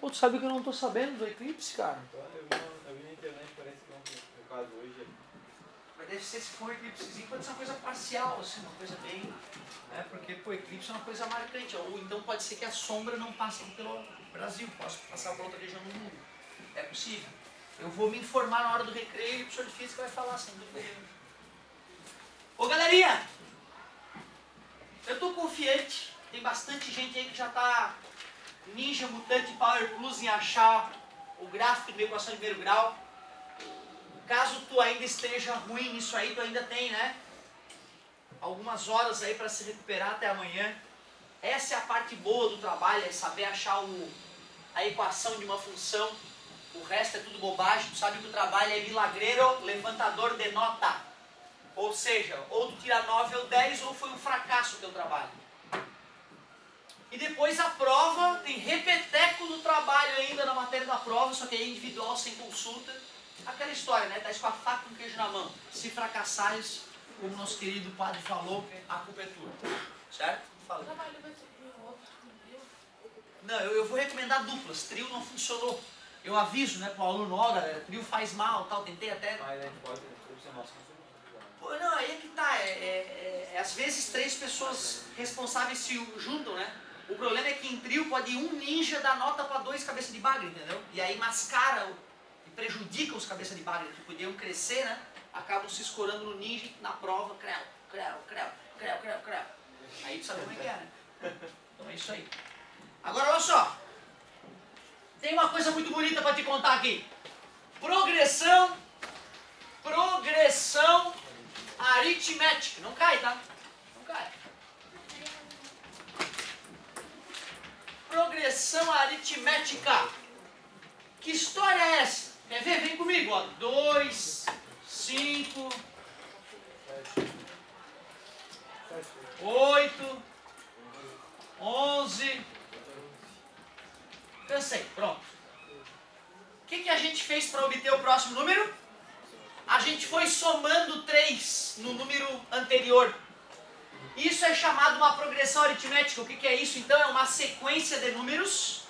Pô, tu sabe que eu não tô sabendo do eclipse, cara? Eu vi na internet, parece que ontem, no caso hoje. Mas deve ser, se for um eclipsezinho, pode ser uma coisa parcial, assim, uma coisa bem... porque, pô, eclipse é uma coisa marcante. Ou então pode ser que a sombra não passe pelo Brasil, possa passar por outra região do mundo. É possível. Eu vou me informar na hora do recreio e o professor de física vai falar sem dúvida nenhuma. Ô, galerinha! Eu tô confiante. Tem bastante gente aí que já tá ninja, mutante, power plus em achar o gráfico de equação de primeiro grau. Caso tu ainda esteja ruim nisso aí, tu ainda tem, né? Algumas horas aí para se recuperar até amanhã. Essa é a parte boa do trabalho, é saber achar a equação de uma função. O resto é tudo bobagem. Tu sabe que o trabalho é milagreiro, levantador de nota. Ou seja, ou tu tira 9 ou 10 ou foi um fracasso o teu trabalho. E depois a prova, tem repeteco do trabalho ainda na matéria da prova, só que é individual, sem consulta. Aquela história, né? Tá com a faca com queijo na mão. Se fracassares, como nosso querido padre falou, a culpa é tua. Certo? Fala. Não, eu vou recomendar duplas. Trio não funcionou. Eu aviso, né, pro aluno, ó, galera, trio faz mal, tal. Tentei até... Mas a gente pode ser nosso. Pô, não, aí é que tá. Às vezes 3 pessoas responsáveis se juntam, né? O problema é que em trio pode um ninja dar nota para 2 cabeças de bagre, entendeu? E aí mascara e prejudica os cabeças de bagre que podiam crescer, né? Acabam se escorando no ninja na prova, creu. Aí tu sabe como é que é, né? Então é isso aí. Agora olha só. Tem uma coisa muito bonita para te contar aqui. Progressão aritmética. Não cai, tá? Não cai. Progressão aritmética. Que história é essa? Quer ver? Vem comigo, ó. 2, 5, 8, 11. Cansei, pronto. O que a gente fez para obter o próximo número? A gente foi somando 3 no número anterior. Isso é chamado uma progressão aritmética. O que é isso? Então é uma sequência de números,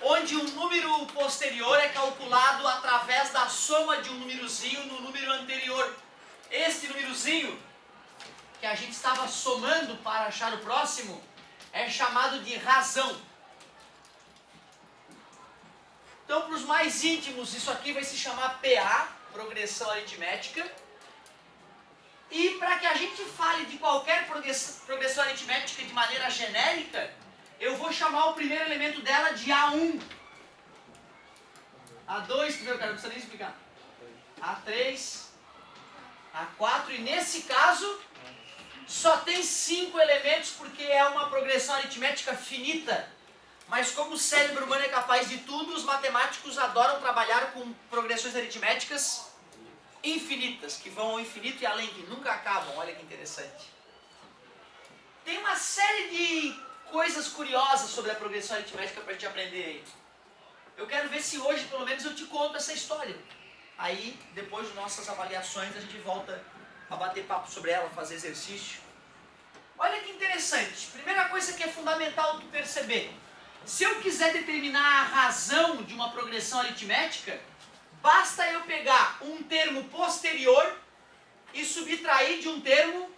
onde um número posterior é calculado através da soma de um númerozinho no número anterior. Este númerozinho, que a gente estava somando para achar o próximo, é chamado de razão. Então, para os mais íntimos, isso aqui vai se chamar PA, progressão aritmética. E para que a gente fale de qualquer progressão aritmética de maneira genérica, eu vou chamar o primeiro elemento dela de A1. A2, tu viu, cara? Não precisa nem explicar. A3, A4, e nesse caso, só tem 5 elementos porque é uma progressão aritmética finita. Mas como o cérebro humano é capaz de tudo, os matemáticos adoram trabalhar com progressões aritméticas infinitas, que vão ao infinito e além, que nunca acabam. Olha que interessante. Tem uma série de coisas curiosas sobre a progressão aritmética para a gente aprender aí. Eu quero ver se hoje, pelo menos, eu te conto essa história. Aí, depois de nossas avaliações, a gente volta a bater papo sobre ela, fazer exercício. Olha que interessante. Primeira coisa que é fundamental tu perceber. Se eu quiser determinar a razão de uma progressão aritmética, basta eu pegar um termo posterior e subtrair de um termo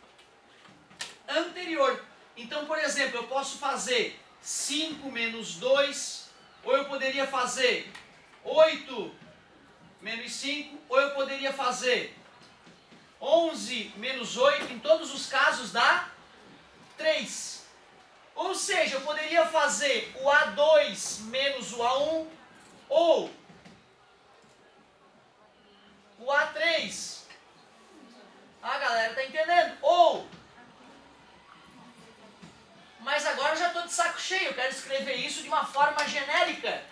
anterior. Então, por exemplo, eu posso fazer 5 menos 2, ou eu poderia fazer 8 menos 5, ou eu poderia fazer 11 menos 8, em todos os casos dá 3. Ou seja, eu poderia fazer o A2 menos o A1, ou o A3. Ah, galera, tá entendendo? Ou, mas agora eu já estou de saco cheio, eu quero escrever isso de uma forma genérica.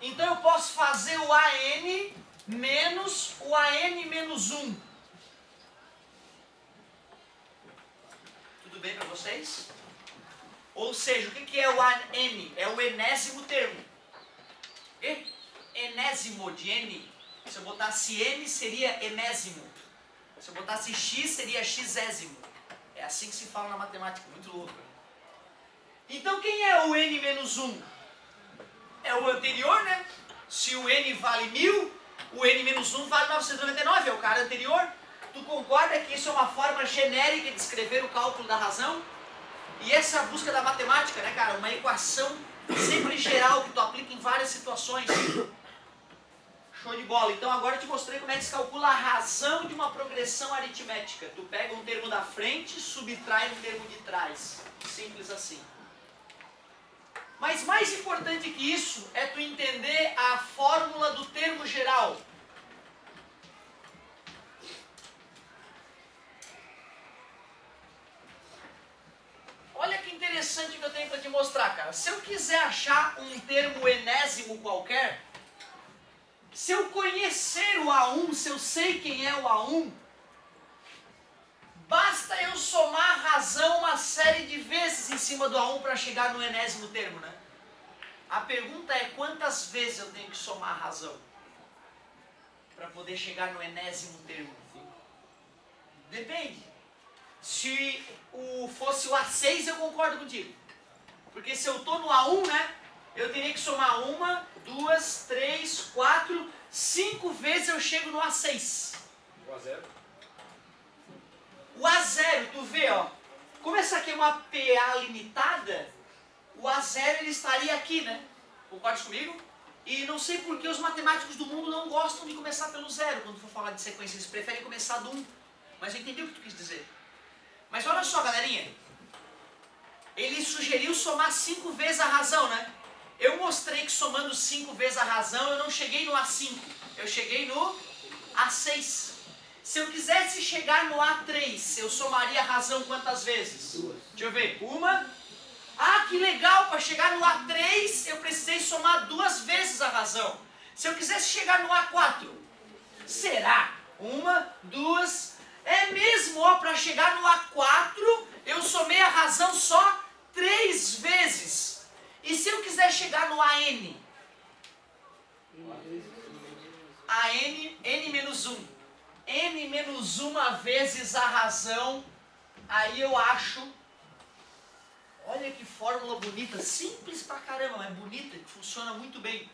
Então eu posso fazer o AN menos o AN menos 1. Tudo bem para vocês? Ou seja, o que é o AN? É o enésimo termo. Enésimo de N. Se eu botasse N, seria enésimo. Se eu botasse X, seria xésimo. É assim que se fala na matemática, muito louco. Então, quem é o N menos 1? é o anterior, né? Se o n vale 1000, o n menos 1 vale 999, é o cara anterior. Tu concorda que isso é uma forma genérica de escrever o cálculo da razão? E essa é a busca da matemática, né, cara? Uma equação sempre geral que tu aplica em várias situações. Show de bola. Então agora eu te mostrei como é que se calcula a razão de uma progressão aritmética. Tu pega um termo da frente e subtrai um termo de trás. Simples assim. Mas mais importante que isso é tu entender a fórmula do termo geral. Olha que interessante que eu tenho para te mostrar, cara. Se eu quiser achar um termo enésimo qualquer, se eu conhecer o A1, se eu sei quem é o A1, basta eu somar a razão uma série de vezes em cima do A1 para chegar no enésimo termo, né? A pergunta é quantas vezes eu tenho que somar a razão para poder chegar no enésimo termo? Depende. Se fosse o A6, eu concordo contigo. Porque se eu estou no A1, né? Eu teria que somar 1, 2, 3, 4, 5 vezes eu chego no A6. O A0? O A0, tu vê, ó. Como essa aqui é uma PA limitada, o A0 ele estaria aqui, né? Concordas comigo? E não sei por que os matemáticos do mundo não gostam de começar pelo 0 quando for falar de sequência. Eles preferem começar do 1. Mas eu entendi o que tu quis dizer. Mas olha só, galerinha. Ele sugeriu somar 5 vezes a razão, né? Eu mostrei que somando 5 vezes a razão, eu não cheguei no A5. Eu cheguei no A6. Se eu quisesse chegar no A3, eu somaria a razão quantas vezes? 2. Deixa eu ver. 1. Ah, que legal! Para chegar no A3, eu precisei somar 2 vezes a razão. Se eu quisesse chegar no A4, será? 1, 2... É mesmo, ó, para chegar no A4, eu somei a razão só 3 vezes. E se eu quiser chegar no AN? N menos 1. N menos 1 vezes a razão, aí eu acho... Olha que fórmula bonita, simples pra caramba, mas bonita, que funciona muito bem.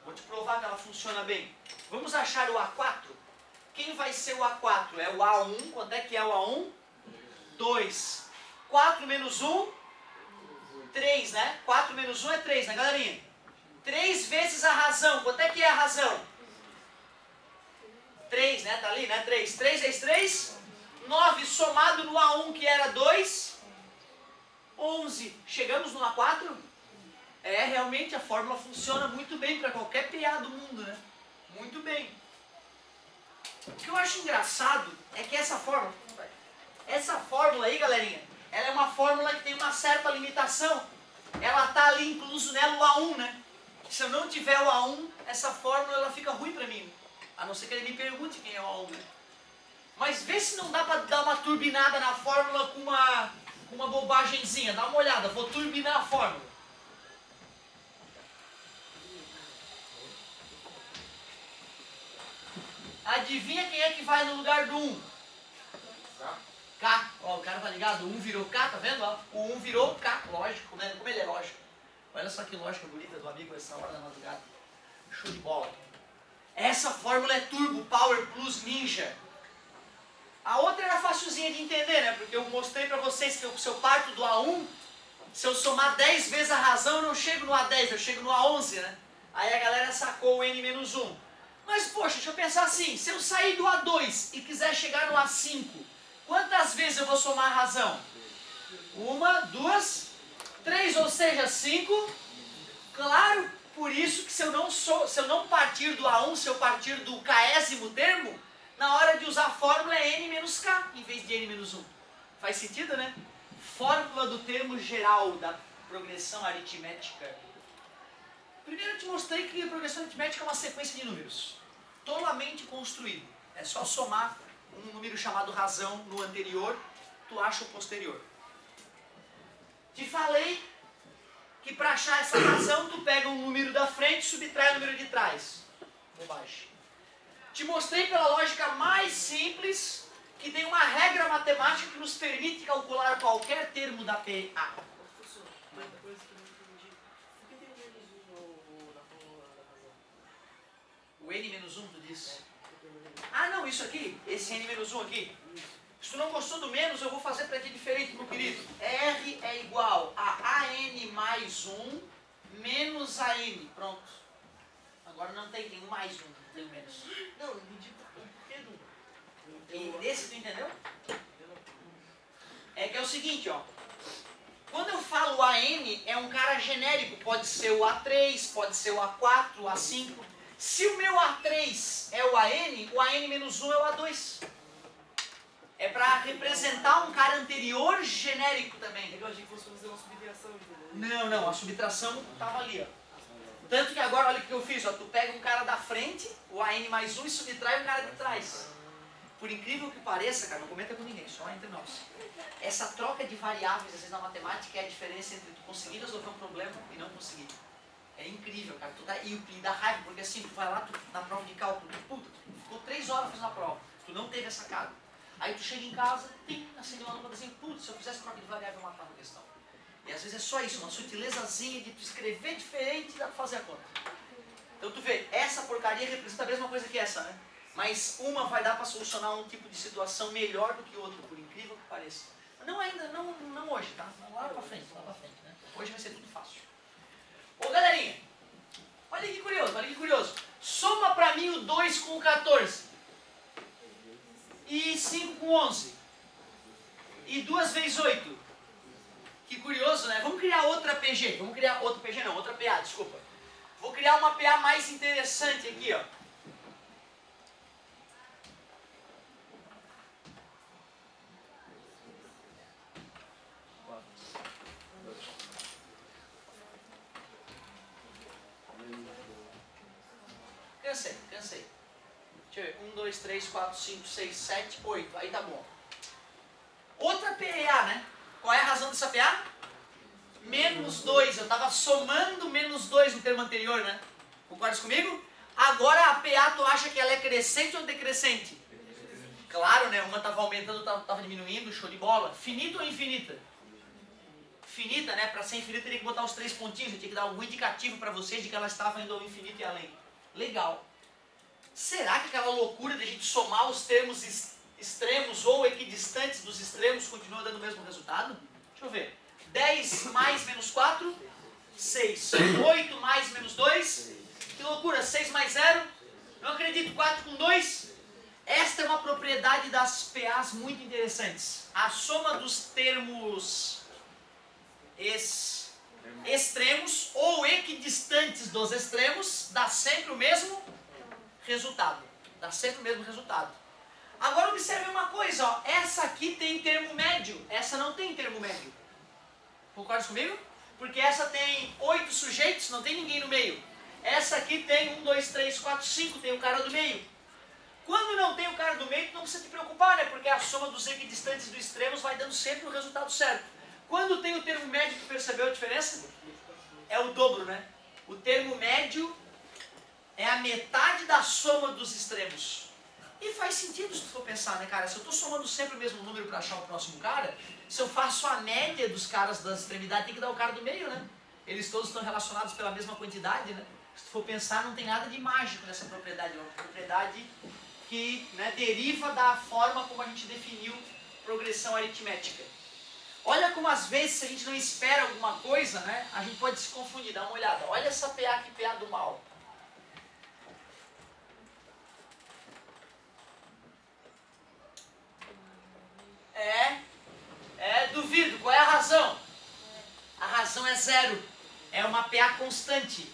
Vou te provar que ela funciona bem. Vamos achar o A4? Quem vai ser o A4? É o A1. Quanto é que é o A1? 2. 4 menos 1? 3, né? 4 menos 1 é 3, né, galerinha? 3 vezes a razão. Quanto é que é a razão? 3, né? Tá ali, né? 3. 3 vezes 3? 9. Somado no A1, que era 2? 11. Chegamos no A4? É, realmente a fórmula funciona muito bem para qualquer PA do mundo, né? Muito bem. O que eu acho engraçado é que essa fórmula aí, galerinha, ela é uma fórmula que tem uma certa limitação. Ela tá ali incluso nela o A1, né? Se eu não tiver o A1, essa fórmula ela fica ruim para mim. A não ser que ele me pergunte quem é o A1, né? Mas vê se não dá para dar uma turbinada na fórmula com uma bobagenzinha. Dá uma olhada, vou turbinar a fórmula. Adivinha quem é que vai no lugar do 1? K. Ó, o cara tá ligado? O 1 virou K, tá vendo? Ó, o 1 virou K, lógico, como ele é lógico. Olha só que lógica bonita do amigo essa hora da madrugada. Show de bola. Essa fórmula é Turbo Power Plus Ninja. A outra era facilzinha de entender, né? Porque eu mostrei pra vocês que se eu parto do A1, se eu somar 10 vezes a razão, eu não chego no A10, eu chego no A11, né? Aí a galera sacou o N-1. Mas, poxa, deixa eu pensar assim, se eu sair do A2 e quiser chegar no A5, quantas vezes eu vou somar a razão? 1, 2, 3, ou seja, 5. Claro, por isso que se eu não partir do A1, se eu partir do késimo termo, na hora de usar a fórmula é N menos K, em vez de N menos 1. Faz sentido, né? Fórmula do termo geral da progressão aritmética. Primeiro eu te mostrei que a progressão aritmética é uma sequência de números. Tolamente construído. É só somar um número chamado razão no anterior, tu acha o posterior. Te falei que para achar essa razão, tu pega um número da frente e subtrai o número de trás. Bobagem. Te mostrei pela lógica mais simples que tem uma regra matemática que nos permite calcular qualquer termo da PA. Professor, uma coisa que eu não entendi. Por que tem menos 1 no O n menos 1, tu diz. Ah, não, isso aqui, esse n menos 1 aqui. Se tu não gostou do menos, eu vou fazer para ti diferente, meu querido. R é igual a AN mais 1 menos AN. Pronto. Agora não tem um mais 1, não tem um menos. Não, eu entendi o porquê do... E nesse tu entendeu? É que é o seguinte, ó. Quando eu falo AN, é um cara genérico. Pode ser o A3, pode ser o A4, o A5. Se o meu A3 é o AN menos 1 é o A2. É para representar um cara anterior genérico também. Eu achei que fosse fazer uma subtração, entendeu? Não, a subtração estava ali, ó. Tanto que agora, olha o que eu fiz, ó. Tu pega um cara da frente, o AN mais 1, e subtrai um cara de trás. Por incrível que pareça, cara, não comenta com ninguém, só entre nós. Essa troca de variáveis, às vezes na matemática, é a diferença entre tu conseguir resolver um problema e não conseguir. É incrível, cara. E dá raiva, porque assim, tu vai lá, na prova de cálculo, puta, tu ficou 3 horas fazendo a prova, tu não teve essa carga. Aí tu chega em casa, acende uma lâmpada assim, putz, se eu fizesse troca de variável, eu matava a questão. E às vezes é só isso, uma sutilezazinha de tu escrever diferente e dá pra fazer a conta. Então tu vê, essa porcaria representa a mesma coisa que essa, né? Mas uma vai dar para solucionar um tipo de situação melhor do que outra, por incrível que pareça. Não ainda, não hoje, tá? Lá pra frente, né? Hoje vai ser tudo fácil. Ô galerinha, olha que curioso. Soma pra mim o 2 com o 14. E 5 com 11. E 2 vezes 8. Que curioso, né? Vamos criar outra PG. Outra PA, desculpa. Vou criar uma PA mais interessante aqui, ó. Cansei. Deixa eu ver. 1, 2, 3, 4, 5, 6, 7, 8. Aí tá bom. Outra PA, né? Qual é a razão dessa PA? Menos 2. Eu estava somando menos 2 no termo anterior, né? Concordas comigo? Agora a PA, tu acha que ela é crescente ou decrescente? Claro, né? Uma estava aumentando, outra estava diminuindo. Show de bola. Finita ou infinita? Finita, né? Para ser infinita teria que botar os 3 pontinhos. Eu tinha que dar algum indicativo para vocês de que ela estava indo ao infinito e além. Legal. Será que aquela loucura de a gente somar os termos extremos ou equidistantes dos extremos continua dando o mesmo resultado? Deixa eu ver. 10 mais menos 4, 6. 8 mais menos 2, que loucura, 6 mais 0. Não acredito, 4 com 2. Esta é uma propriedade das PAs muito interessantes. A soma dos termos extremos ou equidistantes dos extremos dá sempre o mesmo resultado. Agora observe uma coisa, ó. Essa aqui tem termo médio, essa não tem termo médio. Concorda comigo? Porque essa tem 8 sujeitos, não tem ninguém no meio. Essa aqui tem 1, 2, 3, 4, 5, tem o cara do meio. Quando não tem o cara do meio, tu não precisa te preocupar, né? Porque a soma dos equidistantes dos extremos vai dando sempre o resultado certo. Quando tem o termo médio, tu percebeu a diferença? É o dobro, né? O termo médio é a metade da soma dos extremos. E faz sentido se tu for pensar, né, cara? Se eu estou somando sempre o mesmo número para achar o próximo cara, se eu faço a média dos caras das extremidades, tem que dar o cara do meio, né? Eles todos estão relacionados pela mesma quantidade, né? Se tu for pensar, não tem nada de mágico nessa propriedade. É uma propriedade que, né, deriva da forma como a gente definiu progressão aritmética. Olha como às vezes, se a gente não espera alguma coisa, né, a gente pode se confundir. Dá uma olhada. Olha essa PA aqui, PA do mal. Duvido. Qual é a razão? A razão é 0. É uma PA constante.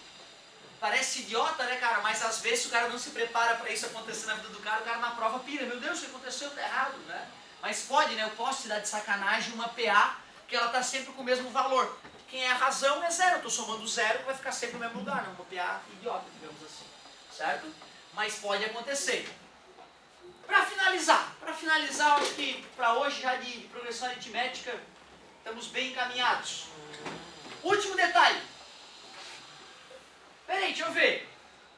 Parece idiota, né, cara? Mas às vezes o cara não se prepara para isso acontecer na vida do cara, o cara na prova pira. Meu Deus, o que aconteceu tá errado, né? Mas pode, né? Eu posso te dar de sacanagem uma PA que ela tá sempre com o mesmo valor. Quem é a razão é 0. Eu tô somando 0 que vai ficar sempre no mesmo lugar. Não, uma PA idiota, digamos assim. Certo? Mas pode acontecer. Para finalizar, eu acho que para hoje já de progressão aritmética estamos bem encaminhados. Último detalhe. Peraí, deixa eu ver.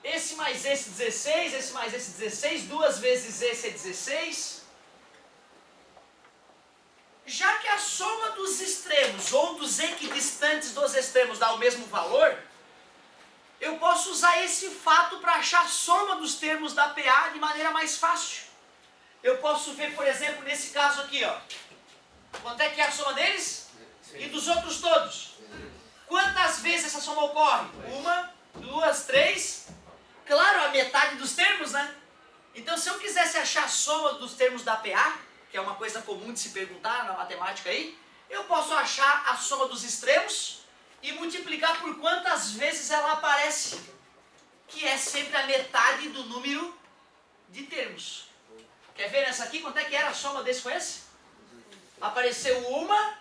Esse mais esse 16, esse mais esse 16, 2 vezes esse é 16. Já que a soma dos extremos ou dos equidistantes dos extremos dá o mesmo valor, eu posso usar esse fato para achar a soma dos termos da PA de maneira mais fácil. Eu posso ver, por exemplo, nesse caso aqui, ó. Quanto é que é a soma deles? E dos outros todos? Quantas vezes essa soma ocorre? 1, 2, 3. Claro, a metade dos termos, né? Então, se eu quisesse achar a soma dos termos da PA, que é uma coisa comum de se perguntar na matemática aí, eu posso achar a soma dos extremos e multiplicar por quantas vezes ela aparece, que é sempre a metade do número de termos. Quer ver nessa aqui quanto é que era a soma desse com esse? Apareceu 1,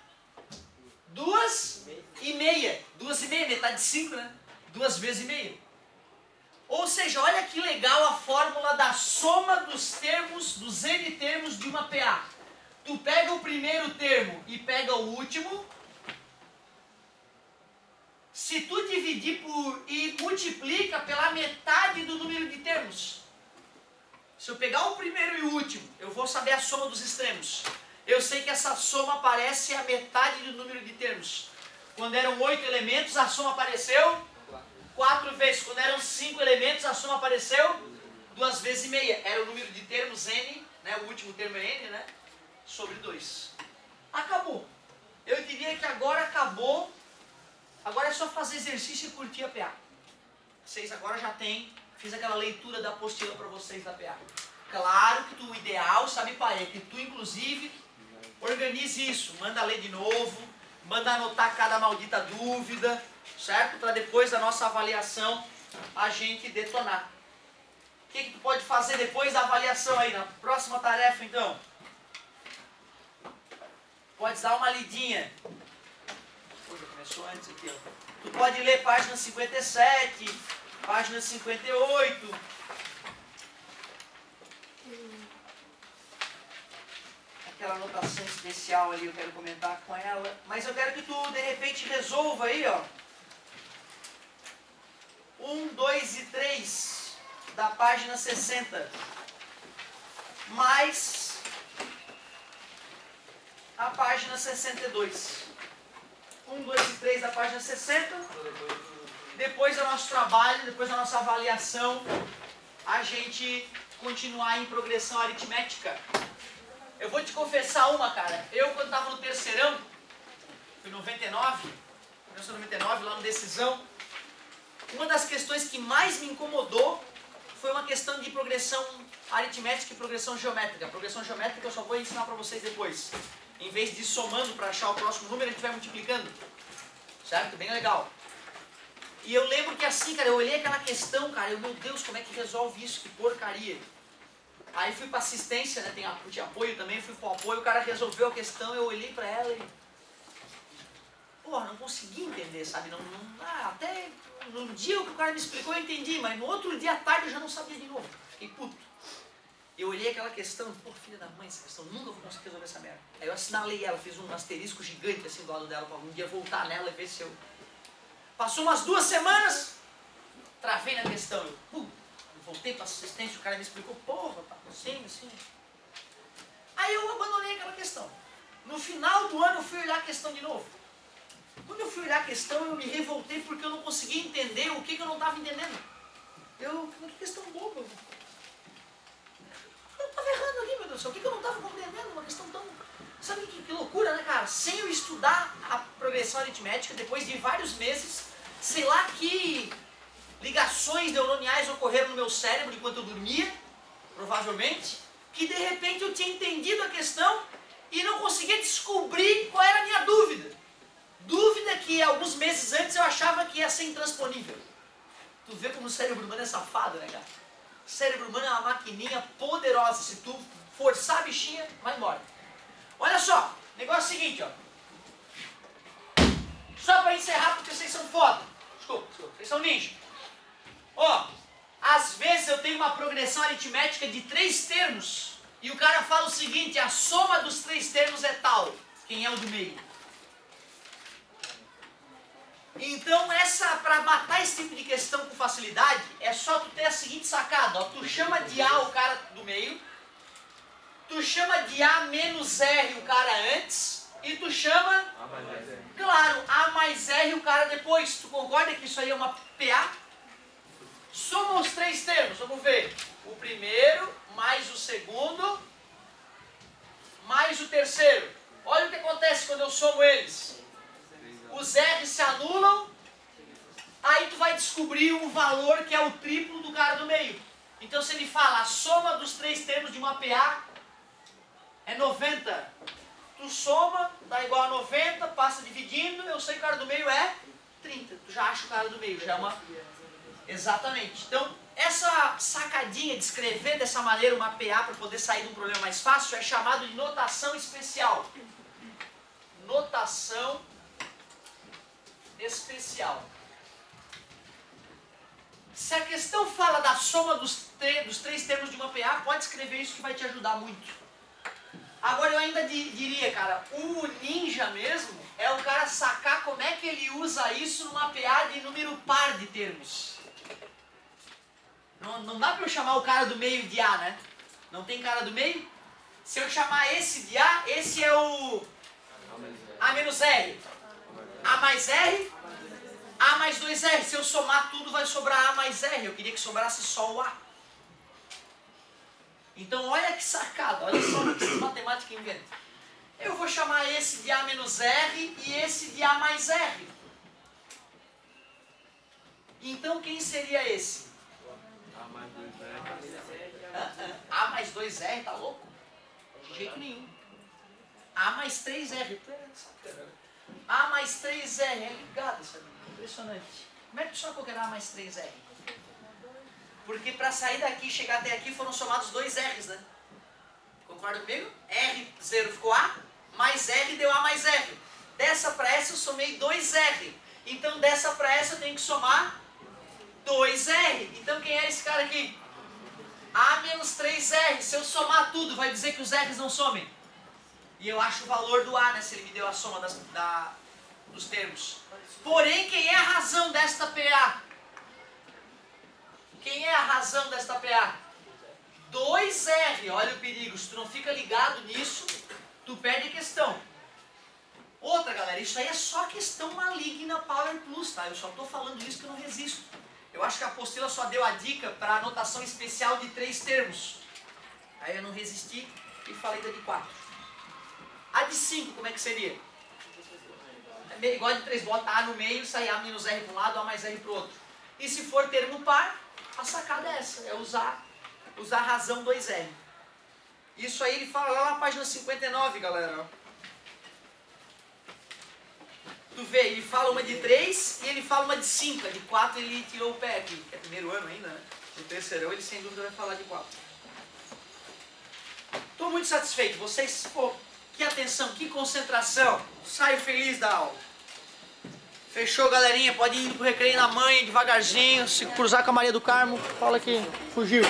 2 e meia. 2 e meia, metade de 5, né? 2 vezes e meia. Ou seja, olha que legal a fórmula da soma dos termos, dos N termos de uma PA. Tu pega o primeiro termo e pega o último. Se tu dividir por e multiplica pela metade do número de termos. Se eu pegar o primeiro e o último, eu vou saber a soma dos extremos. Eu sei que essa soma aparece a metade do número de termos. Quando eram 8 elementos, a soma apareceu 4 vezes. Quando eram 5 elementos, a soma apareceu 2 vezes e meia. Era o número de termos N, né? O último termo é N, né? Sobre 2. Acabou. Eu diria que agora acabou. Agora é só fazer exercício e curtir a PA. Vocês agora já têm, fiz aquela leitura da apostila para vocês da PA. Claro que o ideal, sabe, pai, é que tu, inclusive, organize isso. Manda ler de novo, manda anotar cada maldita dúvida, certo? Para depois da nossa avaliação a gente detonar. O que tu pode fazer depois da avaliação aí, na próxima tarefa, então? Pode dar uma lidinha. Poxa, começou antes aqui, ó. Tu pode ler página 57, página 58. Aquela anotação especial ali, eu quero comentar com ela. Mas eu quero que tu, de repente, resolva aí, ó. 1, 2 e 3 da página 60. Mais a página 62. 1, 2 e 3 da página 60. Depois do nosso trabalho, depois da nossa avaliação, a gente continuar em progressão aritmética. Eu vou te confessar uma, cara. Eu, quando estava no terceirão, foi em 99, 1999, lá no Decisão, uma das questões que mais me incomodou foi uma questão de progressão aritmética e progressão geométrica. Progressão geométrica eu só vou ensinar para vocês depois. Em vez de ir somando para achar o próximo número, a gente vai multiplicando. Certo? Bem legal. E eu lembro que assim, cara, eu olhei aquela questão, cara, meu Deus, como é que resolve isso? Que porcaria. Aí fui para assistência, né, tinha apoio também, fui para o apoio, o cara resolveu a questão, eu olhei para ela e... Porra, não consegui entender, sabe? Até no dia que o cara me explicou eu entendi, mas no outro dia à tarde eu já não sabia de novo. Fiquei puto. Eu olhei aquela questão, pô, filha da mãe, essa questão, nunca vou conseguir resolver essa merda. Aí eu assinalei ela, fiz um asterisco gigante assim do lado dela, para algum dia voltar nela e ver se eu... Passou umas 2 semanas, travei na questão, eu voltei para assistência, o cara me explicou, porra, tá assim. Aí eu abandonei aquela questão. No final do ano eu fui olhar a questão de novo. Quando eu fui olhar a questão, eu me revoltei porque eu não conseguia entender o que eu não estava entendendo. Que questão boba. Eu estava errando ali, meu Deus do céu. O que eu não estava compreendendo? Uma questão tão... Sabe que loucura, né, cara? Sem eu estudar a progressão aritmética, depois de vários meses, sei lá que ligações neuroniais ocorreram no meu cérebro enquanto eu dormia, provavelmente, que de repente eu tinha entendido a questão e não conseguia descobrir qual era a minha dúvida. Dúvida que alguns meses antes eu achava que ia ser intransponível. Tu vê como o cérebro humano é safado, né, cara? O cérebro humano é uma maquininha poderosa. Se tu forçar a bichinha, vai embora. Olha só, o negócio é o seguinte, ó. Só pra encerrar, porque vocês são foda. Desculpa, vocês são ninja. Ó, às vezes eu tenho uma progressão aritmética de 3 termos e o cara fala o seguinte, a soma dos 3 termos é tal. Quem é o do meio? Então, para matar esse tipo de questão com facilidade, é só tu ter a seguinte sacada, ó. Tu chama de A o cara do meio, tu chama de A menos R o cara antes, e tu chama, A mais R. claro, A mais R o cara depois. Tu concorda que isso aí é uma PA? somo eles. Os R se anulam, aí tu vai descobrir um valor que é o triplo do cara do meio. Então se ele fala a soma dos três termos de uma PA é 90. Tu soma, dá igual a 90, passa dividindo, eu sei que o cara do meio é 30. Tu já acha o cara do meio, já é uma... Exatamente. Então, essa sacadinha de escrever dessa maneira uma PA para poder sair de um problema mais fácil é chamado de notação especial. Notação especial. Se a questão fala da soma dos três termos de uma PA, pode escrever isso que vai te ajudar muito. Agora eu ainda diria, cara, o ninja mesmo é o cara sacar como é que ele usa isso numa PA de número par de termos. Não dá pra eu chamar o cara do meio de A, né? Não tem cara do meio? Se eu chamar esse de A, esse é o A menos R. A mais R, A mais 2R. Se eu somar tudo vai sobrar A mais R. Eu queria que sobrasse só o A. Então olha que sacada, olha só o que esses matemáticos inventam. Eu vou chamar esse de A menos R e esse de A mais R. Então quem seria esse? A mais 2R, tá louco? De jeito nenhum. A mais 3R. A mais 3R, é ligado, sabe? Impressionante. Como é que tu só qualquer A mais 3R? Porque para sair daqui e chegar até aqui foram somados dois R's, né? Concorda comigo? R0 ficou A, mais R deu A mais R. Dessa para essa eu somei 2R. Então dessa para essa eu tenho que somar 2R. Então quem é esse cara aqui? A menos 3R. Se eu somar tudo, vai dizer que os R's não somem. E eu acho o valor do A, né? Se ele me deu a soma dos termos. Porém, quem é a razão desta PA? Quem é a razão desta PA? 2R. Olha o perigo. Se tu não fica ligado nisso, tu perde a questão. Outra, galera, isso aí é só questão maligna Power Plus, tá? Eu só estou falando isso que eu não resisto. Eu acho que a apostila só deu a dica para a anotação especial de 3 termos. Aí eu não resisti e falei da de 4. A de 5, como é que seria? É igual a de 3, bota A no meio, sai A menos R para um lado, A mais R para o outro. E se for termo par, a sacada é essa, é usar a razão 2R. Isso aí ele fala lá na página 59, galera. Tu vê, ele fala uma de 3 e ele fala uma de 5. A de 4 ele tirou o pé aqui. É primeiro ano ainda, né? No terceirão ele sem dúvida vai falar de 4. Estou muito satisfeito. Vocês, pô, que atenção, que concentração. Saio feliz da aula. Fechou, galerinha? Pode ir pro recreio na manhã, devagarzinho. Se cruzar com a Maria do Carmo, fala que fugiu.